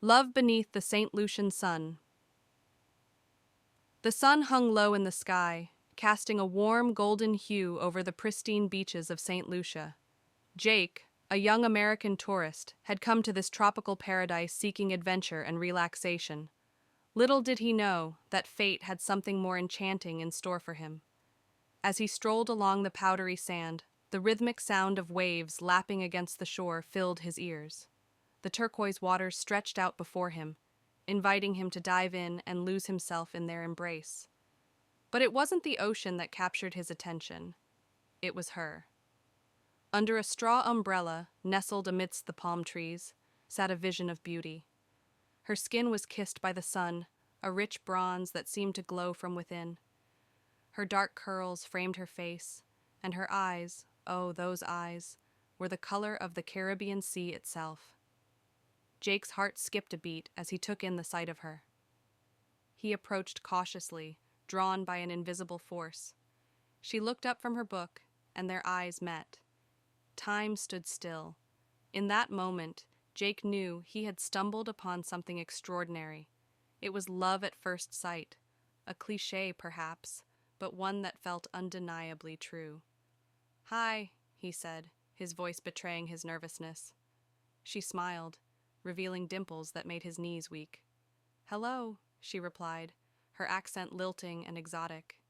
Love beneath the St. Lucian sun. The sun hung low in the sky, casting a warm golden hue over the pristine beaches of St. Lucia. Jake, a young American tourist, had come to this tropical paradise seeking adventure and relaxation. Little did he know that fate had something more enchanting in store for him. As he strolled along the powdery sand, the rhythmic sound of waves lapping against the shore filled his ears. The turquoise waters stretched out before him, inviting him to dive in and lose himself in their embrace. But it wasn't the ocean that captured his attention. It was her. Under a straw umbrella, nestled amidst the palm trees, sat a vision of beauty. Her skin was kissed by the sun, a rich bronze that seemed to glow from within. Her dark curls framed her face, and her eyes, oh, those eyes, were the color of the Caribbean Sea itself. Jake's heart skipped a beat as he took in the sight of her. He approached cautiously, drawn by an invisible force. She looked up from her book, and their eyes met. Time stood still. In that moment, Jake knew he had stumbled upon something extraordinary. It was love at first sight, a cliché perhaps, but one that felt undeniably true. "Hi," he said, his voice betraying his nervousness. She smiled, revealing dimples that made his knees weak. "Hello," she replied, her accent lilting and exotic.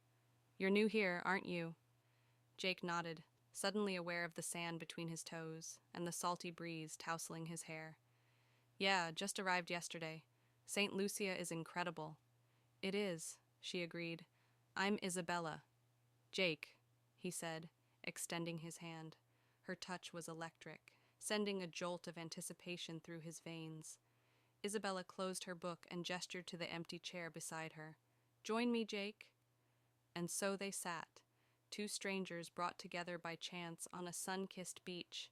"You're new here, aren't you?" Jake nodded, suddenly aware of the sand between his toes and the salty breeze tousling his hair. "Yeah, just arrived yesterday. St. Lucia is incredible." "It is," she agreed. "I'm Isabella." "Jake," he said, extending his hand. Her touch was electric, sending a jolt of anticipation through his veins. Isabella closed her book and gestured to the empty chair beside her. "Join me, Jake." And so they sat, two strangers brought together by chance on a sun-kissed beach.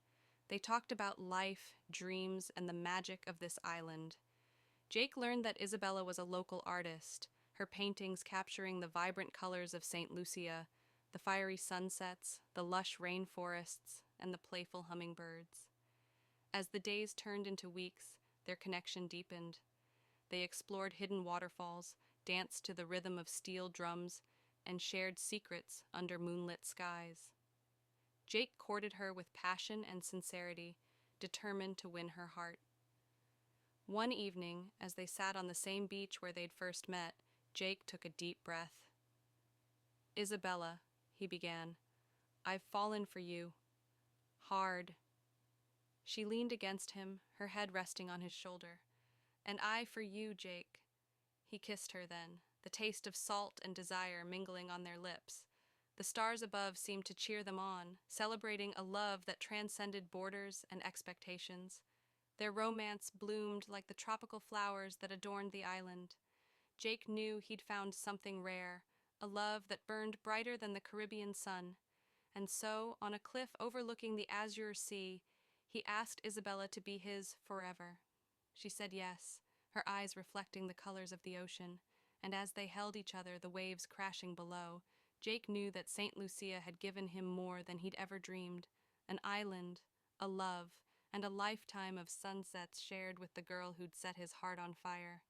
They talked about life, dreams, and the magic of this island. Jake learned that Isabella was a local artist, her paintings capturing the vibrant colors of St. Lucia, the fiery sunsets, the lush rainforests, and the playful hummingbirds. As the days turned into weeks, their connection deepened. They explored hidden waterfalls, danced to the rhythm of steel drums, and shared secrets under moonlit skies. Jake courted her with passion and sincerity, determined to win her heart. One evening, as they sat on the same beach where they'd first met, Jake took a deep breath. "Isabella," he began, "I've fallen for you. Hard." She leaned against him, her head resting on his shoulder. "And I for you, Jake." He kissed her then, the taste of salt and desire mingling on their lips. The stars above seemed to cheer them on, celebrating a love that transcended borders and expectations. Their romance bloomed like the tropical flowers that adorned the island. Jake knew he'd found something rare, a love that burned brighter than the Caribbean sun. And so, on a cliff overlooking the azure sea, he asked Isabella to be his forever. She said yes, her eyes reflecting the colors of the ocean, and as they held each other, the waves crashing below, Jake knew that St. Lucia had given him more than he'd ever dreamed, an island, a love, and a lifetime of sunsets shared with the girl who'd set his heart on fire.